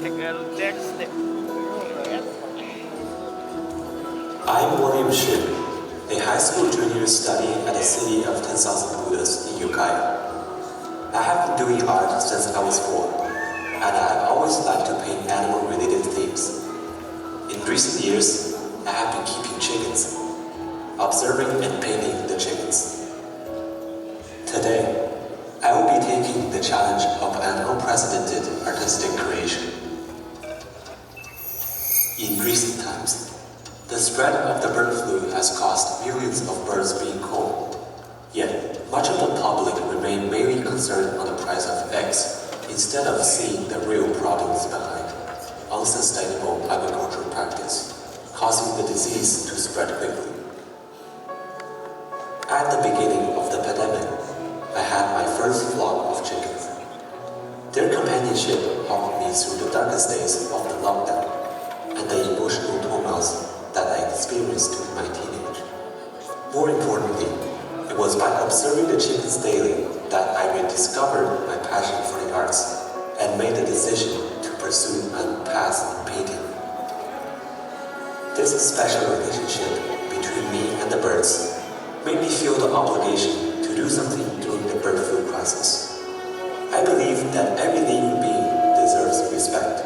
I'm William Shi, a high school junior studying at the city of 10,000 Buddhas in Ukiah. I have been doing art since I was 4, and I've always liked to paint animal-related themes. In recent years, I have been keeping chickens, observing and painting the chickens. Today, I will be taking the challenge of an unprecedented artistic creation. In recent times, the spread of the bird flu has caused millions of birds being killed. Yet, much of the public remain mainly concerned on the price of eggs, instead of seeing the real problems behind unsustainable agricultural practice, causing the disease to spread quickly. At the beginning of the pandemic, I had my first flock of chickens. Their companionship helped me through the darkest days of the lockdown and the emotional turmoils that I experienced in my teenage. More importantly, it was by observing the chickens daily that I rediscovered my passion for the arts and made the decision to pursue my path in painting. This special relationship between me and the birds made me feel the obligation to do something during the bird flu crisis. I believe that every living being deserves respect.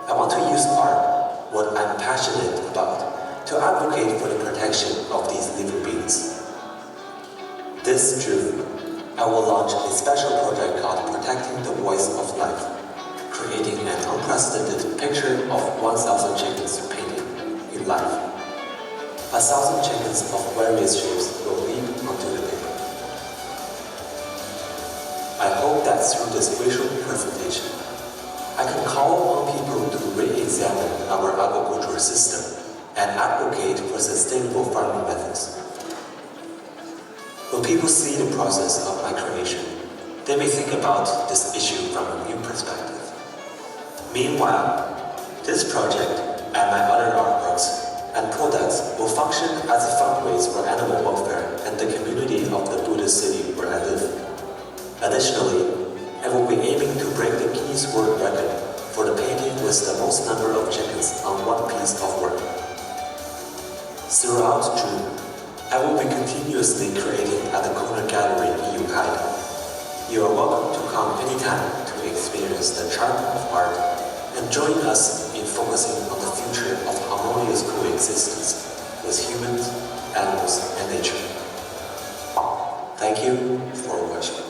I want to use art, what I'm passionate about, to advocate for the protection of these living beings. This June, I will launch a special project called Protecting the Voice of Life, creating an unprecedented picture of 1,000 chickens painted in life. 1,000 chickens of various shapes will leap onto the paper. I hope that through this visual presentation, I can call on people to re-examine our agricultural system and advocate for sustainable farming methods. When people see the process of my creation, they may think about this issue from a new perspective. Meanwhile, this project and my other artworks and products will function as a fundraiser for animal welfare and the community of the Buddhist city where I live. Additionally, I will be aiming to break the Guinness World Record for the painting with the most number of chickens on one piece of work. Throughout June, I will be continuously creating at the Corner Gallery in Ukiah. You are welcome to come anytime to experience the charm of art and join us in focusing on the future of harmonious coexistence with humans, animals, and nature. Thank you for watching.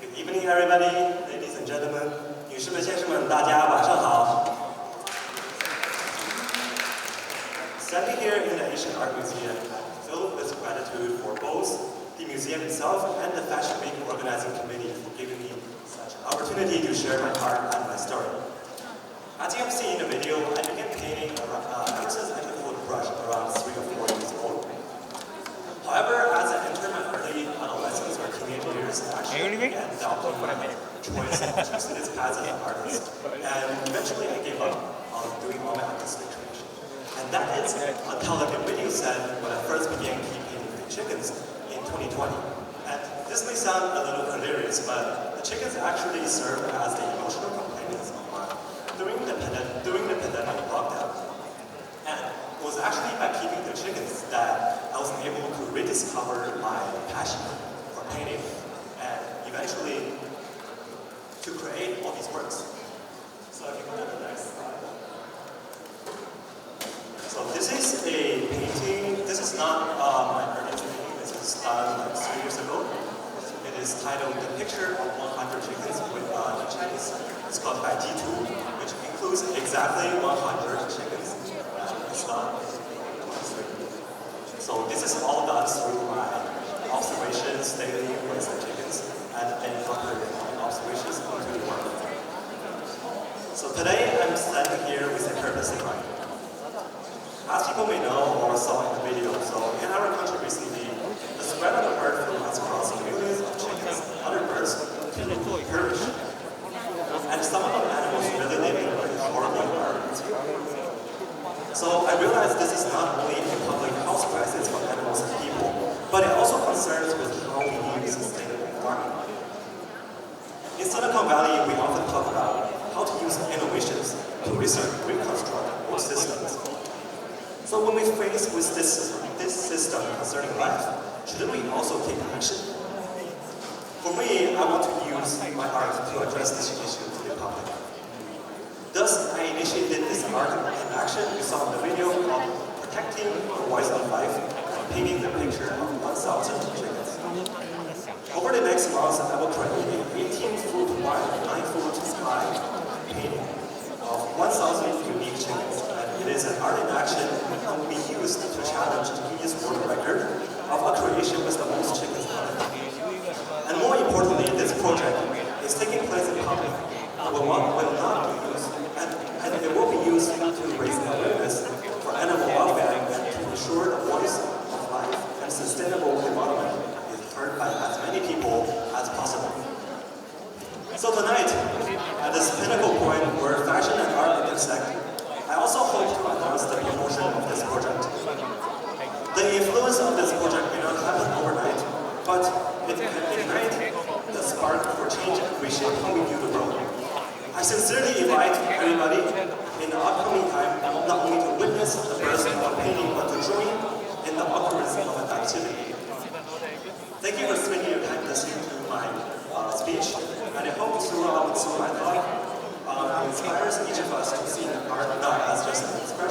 Good evening, everybody, ladies and gentlemen. 女士们、先生们，大家晚上好。Standing here in the Asian Art Museum, I'm filled with gratitude for both the museum itself and the Fashion Week organizing committee for giving me such an opportunity to share my art and my story. As you have seen in the video, I began painting ever since I could hold a brush around 3 or 4 years old. However, as I entered my early adolescence or teenage years, I actually began doubting my choice of choosing this path as an artist. And eventually I gave up on doing all my artistic creation. And that is until the video said when I first began keeping chickens in 2020. And this may sound a little hilarious, but the chickens actually serve as the emotional companions of mine during the pandemic lockdown. And it was actually by keeping the chickens that I was able to rediscover my passion for painting and eventually to create all these works. So if you go to the next slide. So this is a painting. This is not my earliest painting. This is done like 3 years ago. It is titled The Picture of 100 Chickens with the Chinese. It's called Bai Ji Tu, which includes exactly 100 chickens. So this is all done through my observations daily with the chickens and incorporating my observations into the work. So today I'm standing here with a purpose in mind. As people may know or saw in the video, so in our country recently, the spread of the bird flu has caused millions of chickens and other birds to perish. And some of the animals really live in concerns with how we use sustainable farming. In Silicon Valley, we often talk about how to use innovations to reconstruct old systems. So when we face with this system concerning life, shouldn't we also take action? For me, I want to use my art to address this issue to the public. Thus, I initiated this art and action you saw in the video called Protecting the Voice of Life and painting the picture of 1,000 chickens. Over the next month, I will create an 18-foot wide, 9-foot high painting of 1,000 unique chickens. And it is an art in action and will be used to challenge the Guinness World Record of a creation with the most chickens on it. And more importantly, this project is taking place in public and will not be used, and it will be used to raise awareness for animal welfare and to ensure the voice of life and sustainable development is heard by as many people as possible. So tonight, at this pinnacle point where fashion and art intersect, I also hope to announce the promotion of this project. The influence of this project may not happen overnight, but it can ignite the spark for change and reshape how we view the world. I sincerely invite everybody in the upcoming time not only to witness the birth of a painting, but to join in the occurrence of an activity. Thank you for spending your time listening to my speech, and I hope through my talk, it inspires each of us to see art not as just an expression